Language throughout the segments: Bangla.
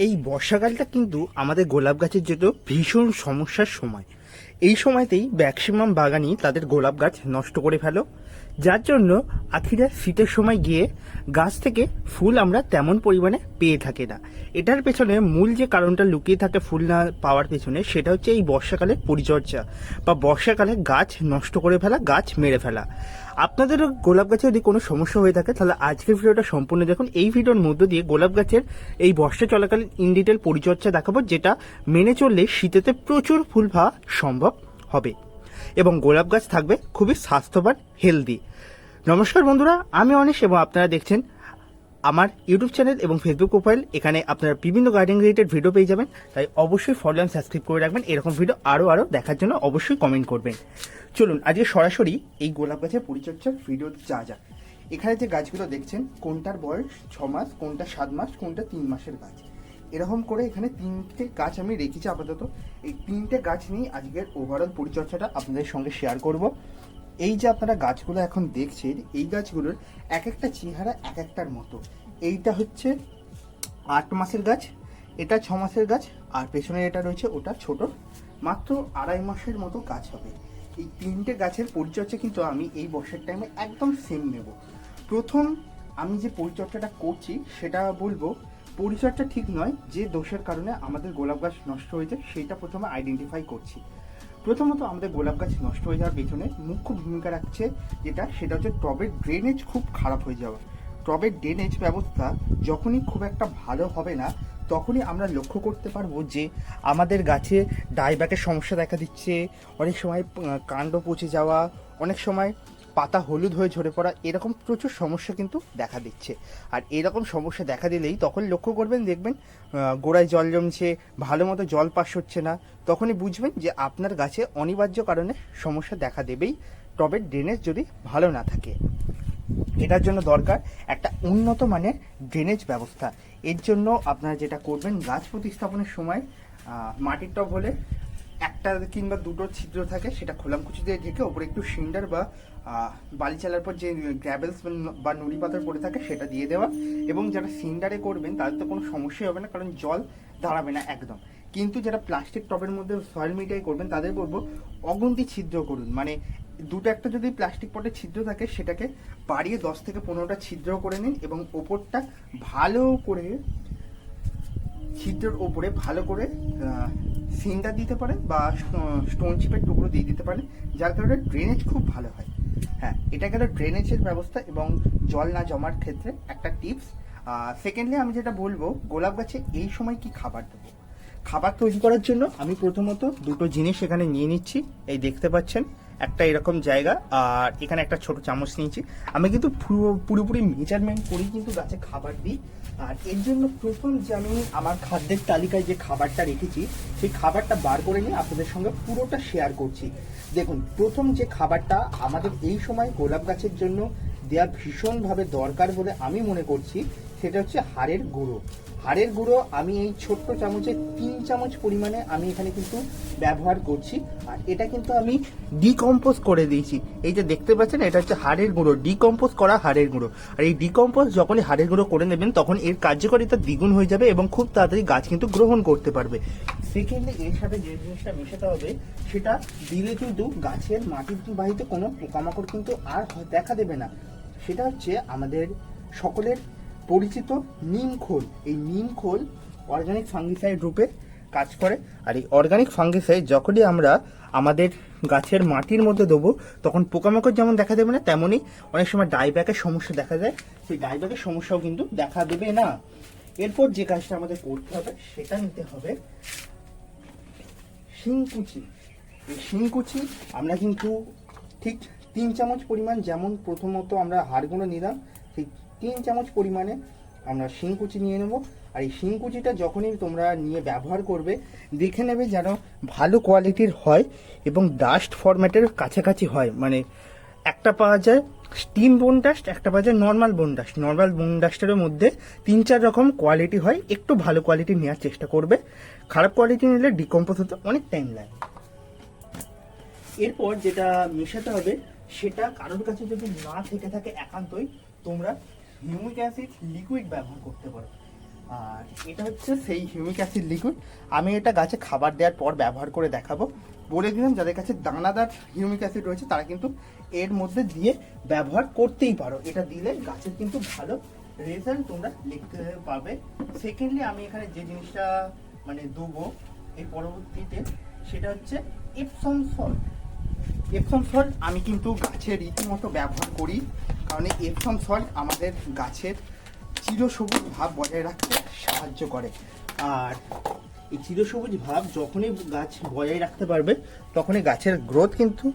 এই বর্ষাকালটা কিন্তু আমাদের গোলাপ গাছের জন্য ভীষণ সমস্যার সময়। এই সময়তেই ম্যাক্সিমাম বাগানি তাদের গোলাপ গাছ নষ্ট করে ফেলো, যার জন্য আখিরা শীতের সময় গিয়ে গাছ থেকে ফুল আমরা তেমন পরিমাণে পেয়ে থাকি না। এটার পেছনে মূল যে কারণটা লুকিয়ে থাকে ফুল না পাওয়ার পেছনে, সেটা হচ্ছে এই বর্ষাকালের পরিচর্যা বা বর্ষাকালে গাছ নষ্ট করে ফেলা, গাছ মেরে ফেলা। আপনাদেরও গোলাপ গাছে যদি কোনো সমস্যা হয়ে থাকে তাহলে আজকের ভিডিওটা সম্পূর্ণ দেখুন। এই ভিডিওর মধ্য দিয়ে গোলাপ গাছের এই বর্ষা চলাকালীন ইন ডিটেল পরিচর্যা দেখাবো, যেটা মেনে চললে শীতেতে প্রচুর ফুল পাওয়া সম্ভব হবে এবং গোলাপ গাছ থাকবে খুবই স্বাস্থ্যবান, হেলদি। নমস্কার বন্ধুরা, আমি অনিশ এবং আপনারা দেখছেন আমার ইউটিউব চ্যানেল এবং ফেসবুক প্রোফাইল। এখানে আপনারা বিভিন্ন গার্ডেন রিলেটেড ভিডিও পেয়ে যাবেন, তাই অবশ্যই ফলো অ্যান্ড সাবস্ক্রাইব করে রাখবেন। এরকম ভিডিও আরও দেখার জন্য অবশ্যই কমেন্ট করবেন। চলুন আজকে সরাসরি এই গোলাপ গাছের পরিচর্যার ভিডিও যা যাক। এখানে যে গাছগুলো দেখছেন, কোনটার বয়স 6 মাস, কোনটা 7 মাস, কোনটা 3 মাসের গাছ, এরকম করে এখানে 3টে গাছ আমি রেখেছি আপাতত। এই 3টে গাছ নিয়ে আজকের ওভারঅল পরিচর্যাটা আপনাদের সঙ্গে শেয়ার করব। এই যে আপনারা গাছগুলো এখন দেখছেন, এই গাছগুলোর এক একটা চেহারা এক একটার মতো। এইটা হচ্ছে 8 মাসের গাছ, এটা 6 মাসের গাছ, আর পেছনে এটা রয়েছে ওটা ছোট, মাত্র 2.5 মাসের মতো গাছ হবে। এই 3টে গাছের পরিচর্যা কিন্তু আমি এই বর্ষার টাইমে একদম সেম নেব। প্রথম আমি যে পরিচর্যাটা করছি সেটা বলবো, পরিচর্যা ঠিক নয়, যে দোষের কারণে আমাদের গোলাপ গাছ নষ্ট হয়েছে সেইটা প্রথমে আইডেন্টিফাই করছি। প্রথমত আমাদের গোলাপ গাছ নষ্ট হয়ে যাওয়ার পেছনে মুখ্য ভূমিকা রাখছে সেটা হচ্ছে টবের ড্রেনেজ খুব খারাপ হয়ে যাওয়া। টবের ড্রেনেজ ব্যবস্থা যখনই খুব একটা ভালো হবে না, তখনই আমরা লক্ষ্য করতে পারবো যে আমাদের গাছে ডাইব্যাকের সমস্যা দেখা দিচ্ছে, অনেক সময় কাণ্ড পচে যাওয়া, অনেক সময় পাতা হলুদ হয়ে ঝরে পড়া, এরকম প্রচুর সমস্যা কিন্তু দেখা দিচ্ছে। আর এরকম সমস্যা দেখা দিলেই তখন লক্ষ্য করবেন, দেখবেন গোড়ায় জল জমছে, ভালো মতো জল পাস হচ্ছে না, তখনই বুঝবেন যে আপনার গাছে অনিবার্য কারণে সমস্যা দেখা দেবেই, টবের ড্রেনেজ যদি ভালো না থাকে। এটার জন্য দরকার একটা উন্নত মানের ড্রেনেজ ব্যবস্থা। এর জন্য আপনারা যেটা করবেন, গাছ প্রতিস্থাপনের সময় মাটির টব হলে একটা কিংবা দুটো ছিদ্র থাকে, সেটা খোলামকুচি দিয়ে ঢেকে ওপরে একটু সিন্ডার বা বালি চালার পর যে গ্র্যাভেলস বা নুড়ি পাথর পড়ে থাকে সেটা দিয়ে দেওয়া। এবং যারা সিন্ডারে করবেন তাদের তো কোনো সমস্যাই হবে না, কারণ জল দাঁড়াবে না একদম। কিন্তু যারা প্লাস্টিক টবের মধ্যে সয়েল মিডিয়ায় করবেন তাদের বলবো অগুন্তি ছিদ্র করুন। মানে দুটো একটা যদি প্লাস্টিক পটের ছিদ্র থাকে সেটাকে বাড়িয়ে 10 থেকে 15টা ছিদ্র করে নিন এবং ওপরটা ভালো করে, ছিদ্রের ওপরে ভালো করে সিন্ডার দিতে পারেন বা স্টোন চিপের টুকরো দিয়ে দিতে পারেন, যার কারণে ড্রেনেজ খুব ভালো হয়। হ্যাঁ, এটা গেল ড্রেনেজের ব্যবস্থা এবং জল না জমার ক্ষেত্রে একটা টিপস। সেকেন্ডলি আমি যেটা বলবো, গোলাপ গাছে এই সময় কি খাবার দেবো। খাবার তৈরি করার জন্য আমি প্রথমত দুটো জিনিস এখানে নিয়ে নিচ্ছি। এই দেখতে পাচ্ছেন, একটা এরকম জায়গা আর এখানে একটা ছোট চামচ নিয়েছি। আমি কিন্তু পুরোপুরি মেজারমেন্ট করেই কিন্তু গাছে খাবার দিই। আর এর জন্য প্রথম যে আমি আমার খাদ্যের তালিকায় যে খাবারটা রেখেছি, সেই খাবারটা বার করে নিয়ে আপনাদের সঙ্গে পুরোটা শেয়ার করছি। দেখুন, প্রথম যে খাবারটা আমাদের এই সময় গোলাপ গাছের জন্য দেওয়া ভীষণভাবে দরকার বলে আমি মনে করছি, সেটা হচ্ছে হাড়ের গুঁড়ো। হাড়ের গুঁড়ো আমি এই ছোট্ট চামচে 3 চামচ পরিমাণে আমি এখানে কিন্তু ব্যবহার করছি। আর এটা কিন্তু আমি ডিকম্পোজ করে দিয়েছি। এই যে দেখতে পাচ্ছেন, এটা হচ্ছে হাড়ের গুঁড়ো, ডিকম্পোজ করা হাড়ের গুঁড়ো। আর এই ডিকম্পোজ যখনই হাড়ের গুঁড়ো করে নেবেন, তখন এর কার্যকারিতা দ্বিগুণ হয়ে যাবে এবং খুব তাড়াতাড়ি গাছ কিন্তু গ্রহণ করতে পারবে। সেকেন্ডলি এর সাথে যে জিনিসটা মেশাতে হবে, সেটা দিলে কিন্তু গাছের মাটির বাহিতে কোনো পোকামাকড় কিন্তু আর দেখা দেবে না। সেটা হচ্ছে আমাদের সকলের পরিচিত নিম খোল। এই নিম খোল অর্গানিক ফাঙ্গিসাইড রূপে কাজ করে। আর এই অর্গানিক ফাঙ্গিসাইড যখনই আমরা আমাদের গাছের মাটির মধ্যে দেবো, তখন পোকামাকড় যেমন দেখা দেবে না, তেমনই অনেক সময় ডাইব্যাকের সমস্যা দেখা যায়, সেই ডাইব্যাকের সমস্যাও কিন্তু দেখা দেবে না। এরপর যে কাজটা আমাদের করতে হবে, সেটা নিতে হবে শিংকুচি। এই শিংকুচি আমরা কিন্তু ঠিক 3 চামচ পরিমাণ, যেমন প্রথমত আমরা হাড়গুলো নিলাম, সেই 3 চামচ পরিমাণে আমরা শিংকুচি নিয়ে নেব। আর এই শিংকুচিটা যখনই তোমরা নিয়ে ব্যবহার করবে, দেখে নেবে যেন ভালো কোয়ালিটির হয় এবং ডাস্ট ফরম্যাটের কাছাকাছি হয়। মানে একটা পাওয়া যায় স্টিম বোন ডাস্ট, একটা পাওয়া যায় নর্মাল বোন ডাস্ট। নর্মাল বোন ডাস্টের মধ্যে 3-4 রকম কোয়ালিটি হয়, একটু ভালো কোয়ালিটি নেওয়ার চেষ্টা করবে। খারাপ কোয়ালিটি নিলে ডিকম্পোজ হতে অনেক টাইম লাগে। এরপর যেটা মেশাতে হবে, সেটা কারোর কাছে যদি না থেকে থাকে একান্তই, তোমরা হিউমিক অ্যাসিড লিকুইড ব্যবহার করতে পারো। আর এটা হচ্ছে সেই হিউমিক অ্যাসিড লিকুইড। আমি এটা গাছে খাবার দেওয়ার পর ব্যবহার করে দেখাবো। বলে দিলাম যাদের কাছে দানাদার হিউমিক অ্যাসিড রয়েছে তারা কিন্তু এর মধ্যে দিয়ে ব্যবহার করতেই পারো। এটা দিলে গাছের কিন্তু ভালো রেজাল্ট তোমরা লিখতে পাবে। সেকেন্ডলি আমি এখানে যে জিনিসটা মানে দেবো এই পরবর্তীতে সেটা হচ্ছে এপসম সল্ট। এপসম সল্ট আমি কিন্তু গাছের রীতিমতো ব্যবহার করি, কারণ এই এপসম সল্ট আমাদের গাছের চিরসবুজ ভাব বজায় রাখতে সাহায্য করে। আর এই চিরসবুজ ভাব যখনই গাছ বজায় রাখতে পারবে তখনই গাছের গ্রোথ কিন্তু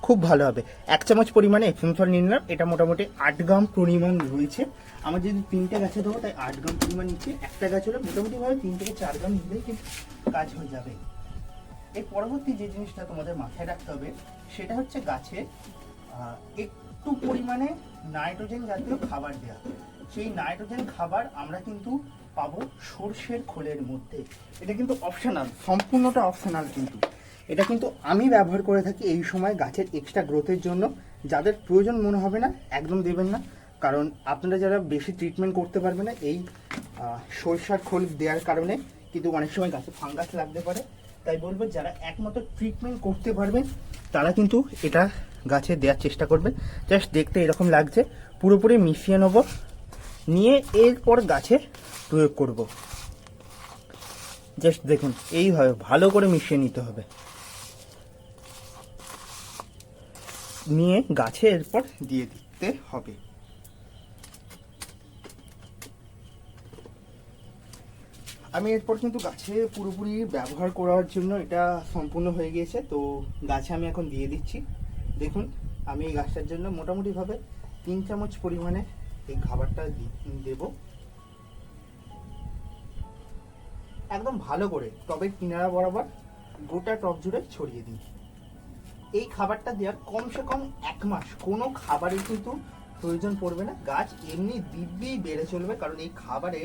খুব ভালো হবে। 1 চামচ পরিমাণে এপসম সল্ট নিয়ে নিলাম। এটা মোটামুটি 8 গ্রাম পরিমাণ রয়েছে। আমার যদি 3টে গাছে দেবো তাই 8 গ্রাম পরিমাণ নিচ্ছে। একটা গাছ হলে মোটামুটিভাবে 3 থেকে 4 গ্রাম নিলেই কিন্তু কাজ হয়ে যাবে। এর পরবর্তী যে জিনিসটা তোমাদের মাথায় রাখতে হবে সেটা হচ্ছে গাছে একটু পরিমাণে নাইট্রোজেন জাতীয় খাবার দেওয়া। সেই নাইট্রোজেন খাবার আমরা কিন্তু পাবো সর্ষের খোলের মধ্যে। এটা কিন্তু অপশনাল, সম্পূর্ণটা অপশনাল, কিন্তু এটা কিন্তু আমি ব্যবহার করে থাকি এই সময় গাছের এক্সট্রা গ্রোথের জন্য। যাদের প্রয়োজন মনে হবে না একদম দেবেন না, কারণ আপনারা যারা বেশি ট্রিটমেন্ট করতে পারবে না এই সরষার খোল দেওয়ার কারণে কিন্তু অনেক সময় গাছে ফাঙ্গাস লাগতে পারে। তাই বলবো যারা একমাত্র ট্রিটমেন্ট করতে পারবেন তারা কিন্তু এটা গাছে দেওয়ার চেষ্টা করবেন। জাস্ট দেখতে এরকম লাগছে, পুরোপুরি মিশিয়ে নেব, নিয়ে এরপর গাছে প্রয়োগ করব। জাস্ট দেখুন এইভাবে ভালো করে মিশিয়ে নিতে হবে, নিয়ে গাছে এরপর দিয়ে দিতে হবে। আমি এরপর কিন্তু গাছে পুরোপুরি ব্যবহার করার জন্য এটা সম্পূর্ণ হয়ে গিয়েছে। তো গাছে আমি এখন দিয়ে দিচ্ছি। দেখুন আমি এই গাছটার জন্য মোটামুটিভাবে 3 চামচ পরিমাণে এই খাবারটা দেব। একদম ভালো করে টবের কিনারা বরাবর গোটা টব জুড়ে ছড়িয়ে দিই। এই খাবারটা দেওয়ার কমসে কম 1 মাস কোনো খাবারের কিন্তু প্রয়োজন পড়বে না, গাছ এমনি দিব্যি বেড়ে চলবে। কারণ এই খাবারে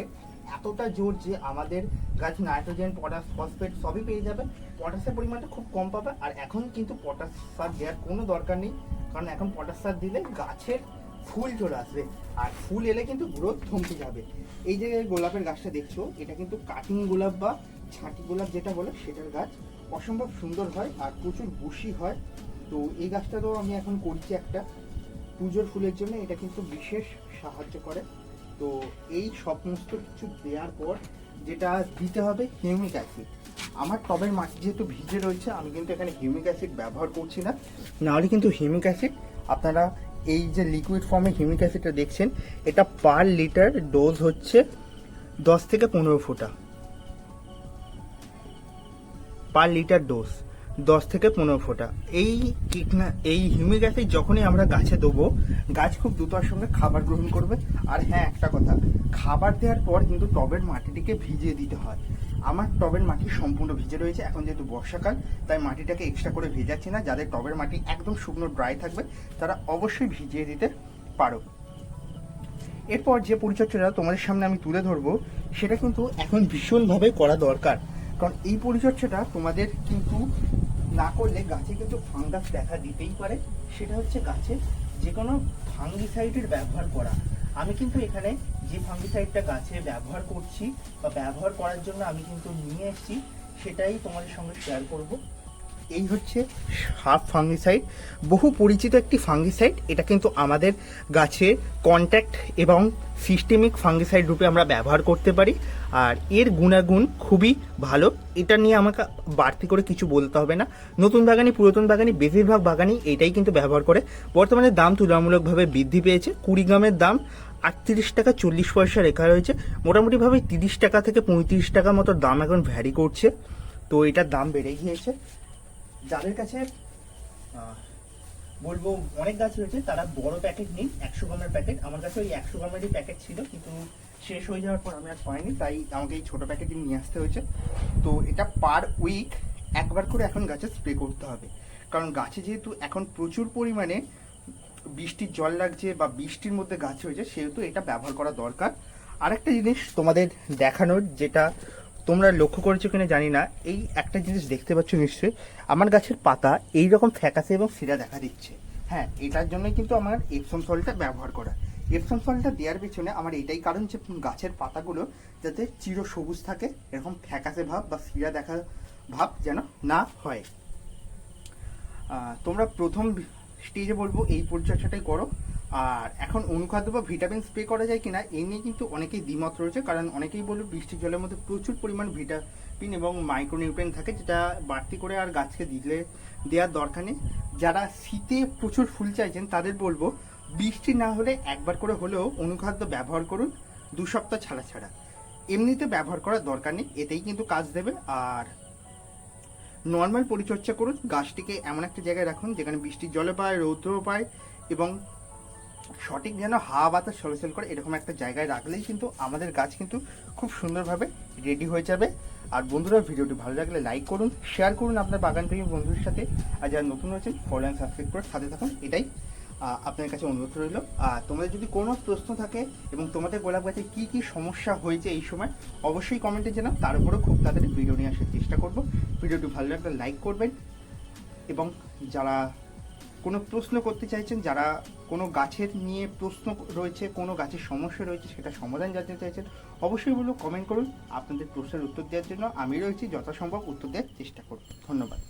এতটা জোর যে আমাদের গাছ নাইট্রোজেন, পটাশ, ফসফেট সবই পেয়ে যাবে। পটাশের পরিমাণটা খুব কম পাবে। আর এখন কিন্তু পটাশ সার দেওয়ার কোনো দরকার নেই, কারণ এখন পটাশ সার দিলে গাছের ফুল চলে আসবে, আর ফুল এলে কিন্তু গ্রোথ থমকে যাবে। এই যে গোলাপের গাছটা দেখছো এটা কিন্তু কাটিং গোলাপ বা ছাঁটি গোলাপ যেটা বলে সেটার গাছ, অসম্ভব সুন্দর হয় আর প্রচুর বুশি হয়। তো এই গাছটা তো আমি এখন করছি একটা পুজোর ফুলের জন্য, এটা কিন্তু বিশেষ সাহায্য করে। তো এই সমস্ত কিছু দেওয়ার পর যেটা দিতে হবে হিউমিক অ্যাসিড। আমার টবের মাটি যেহেতু ভিজে রয়েছে আমি কিন্তু এখানে হিউমিক অ্যাসিড ব্যবহার করছি না, নাহলে কিন্তু হিউমিক অ্যাসিড আপনারা এই যে লিকুইড ফর্মে হিউমিক অ্যাসিডটা দেখছেন এটা পার লিটার ডোজ হচ্ছে 10 থেকে 15 ফোঁটা পার লিটার ডোজ, 10 থেকে 15 ফোঁটা। এই হিউমিক অ্যাসিড যখনই আমরা গাছে দেবো গাছ খুব দ্রুতর সঙ্গে খাবার গ্রহণ করবে। আর হ্যাঁ একটা কথা, খাবার দেওয়ার পর কিন্তু টবের মাটিটিকে ভিজিয়ে দিতে হয়। আমার টবের মাটি সম্পূর্ণ ভিজে রয়েছে, এখন যেহেতু বর্ষাকাল তাই মাটিটাকে এক্সট্রা করে ভেজাচ্ছি না। যাদের টবের মাটি একদম শুকনো ড্রাই থাকবে তারা অবশ্যই ভিজিয়ে দিতে পারো। এরপর যে পরিচর্যাটা তোমাদের সামনে আমি তুলে ধরবো সেটা কিন্তু এখন ভীষণভাবে করা দরকার, কারণ এই পরিচর্যাটা তোমাদের কিন্তু না করলে গাছে কিন্তু ফাঙ্গাস দেখা দিতেই পারে। সেটা হচ্ছে গাছে যে কোনো ফাঙ্গিসাইডের ব্যবহার করা। আমি কিন্তু এখানে যে ফাঙ্গিসাইডটা গাছে ব্যবহার করছি বা ব্যবহার করার জন্য আমি কিন্তু নিয়ে এসেছি সেটাই তোমাদের সঙ্গে শেয়ার করব। এই হচ্ছে হাফ ফাঙ্গিসাইড, বহু পরিচিত একটি ফাঙ্গিসাইড। এটা কিন্তু আমাদের গাছে কন্ট্যাক্ট এবং সিস্টেমিক ফাঙ্গিসাইড রূপে আমরা ব্যবহার করতে পারি। আর এর গুণাগুণ খুবই ভালো, এটা নিয়ে আমাকে বাড়তি করে কিছু বলতে হবে না। নতুন বাগানি, পুরাতন বাগানি, বেশিরভাগ বাগানি এটাই কিন্তু ব্যবহার করে। বর্তমানে দাম তুলনামূলকভাবে বৃদ্ধি পেয়েছে। 20 গ্রামের দাম 38 টাকা 40 পয়সা রেখা রয়েছে। মোটামুটিভাবে 30 টাকা থেকে 35 টাকা মতো দাম এখন ভ্যারি করছে। তো এটার দাম বেড়ে গিয়েছে। যাদের কাছে বলবো অনেক গাছ রয়েছে তারা বড় প্যাকেট নিন, 100 গ্রামের প্যাকেট। আমার কাছে ওই 100 গ্রামেরই প্যাকেট ছিল, কিন্তু শেষ হয়ে যাওয়ার পর আমি আর পাইনি, তাই আমাকে এই ছোট প্যাকেটই নিয়ে আসতে হয়েছে। তো এটা পার উইক একবার করে এখন গাছে স্প্রে করতে হবে, কারণ গাছে যেহেতু এখন প্রচুর পরিমাণে বৃষ্টির জল লাগছে বা বৃষ্টির মধ্যে গাছ হয়েছে, সেহেতু এটা ব্যবহার করা দরকার। আরেকটা জিনিস তোমাদের দেখানোর, যেটা তোমরা লক্ষ্য করেছো কিনা জানি না, এই একটা জিনিস দেখতে পাচ্ছ নিশ্চয়ই, আমার গাছের পাতা এইরকম ফ্যাকাসে এবং সিরা দেখা দিচ্ছে। হ্যাঁ, এটার জন্যই কিন্তু আমার এপসম সল্টটা ব্যবহার করা। এপসম সল্টটা দেওয়ার পেছনে আমার এটাই কারণ যে গাছের পাতাগুলো যাতে চির সবুজ থাকে, এরকম ফ্যাকাসে ভাব বা শিরা দেখা ভাব যেন না হয়। তোমরা প্রথম স্টেজে বলবো এই পরিচর্যাটাই করো। আর এখন অনুখাদ্য বা ভিটামিন স্প্রে করা যায় কিনা এই নিয়ে কিন্তু অনেকেই দ্বিমত রয়েছে, কারণ অনেকেই বলবে বৃষ্টির জলের মধ্যে প্রচুর পরিমাণ ভিটামিন এবং মাইক্রোনিউট্রিয়েন্ট থাকে, যেটা বাড়তি করে আর গাছকে দেওয়ার দরকার নেই। যারা শীতে প্রচুর ফুল চাইছেন তাদের বলবো বৃষ্টি না হলে একবার করে হলেও অনুখাদ্য ব্যবহার করুন, 2 সপ্তাহ ছাড়া ছাড়া। এমনিতে ব্যবহার করার দরকার নেই, এতেই কিন্তু কাজ দেবে। আর নর্মাল পরিচর্যা করুন, গাছটিকে এমন একটা জায়গায় রাখুন যেখানে বৃষ্টির জলে পায়, রৌদ্র পায় এবং সঠিক যেন হাওয়া বাতাস চলাচল করে, এরকম একটা জায়গায় রাখলেই কিন্তু আমাদের গাছ কিন্তু খুব সুন্দরভাবে রেডি হয়ে যাবে। আর বন্ধুরা, ভিডিওটি ভালো লাগলে লাইক করুন, শেয়ার করুন আপনার বাগান প্রেমী বন্ধুদের সাথে। আর যারা নতুন হয়েছেন ফলো অ্যান্ড সাবস্ক্রাইব করে সাথে থাকুন, এটাই আপনার কাছে অনুরোধ রইল। আর তোমাদের যদি কোনো প্রশ্ন থাকে এবং তোমাদের গোলাপ গাছে কী কী সমস্যা হয়েছে এই সময়, অবশ্যই কমেন্টে জানাও, তার উপরেও খুব তাড়াতাড়ি ভিডিও নিয়ে আসার চেষ্টা করব। ভিডিওটি ভালো লাগলে লাইক করবেন এবং যারা কোনো প্রশ্ন করতে চাইছেন, যারা কোনো গাছের নিয়ে প্রশ্ন রয়েছে, কোনো গাছের সমস্যা রয়েছে, সেটা সমাধান জানতে চাইছেন, অবশ্যই বলবো কমেন্ট করুন। আপনাদের প্রশ্নের উত্তর দেওয়ার জন্য আমি রয়েছি, যথাসম্ভব উত্তর দেওয়ার চেষ্টা করব। ধন্যবাদ।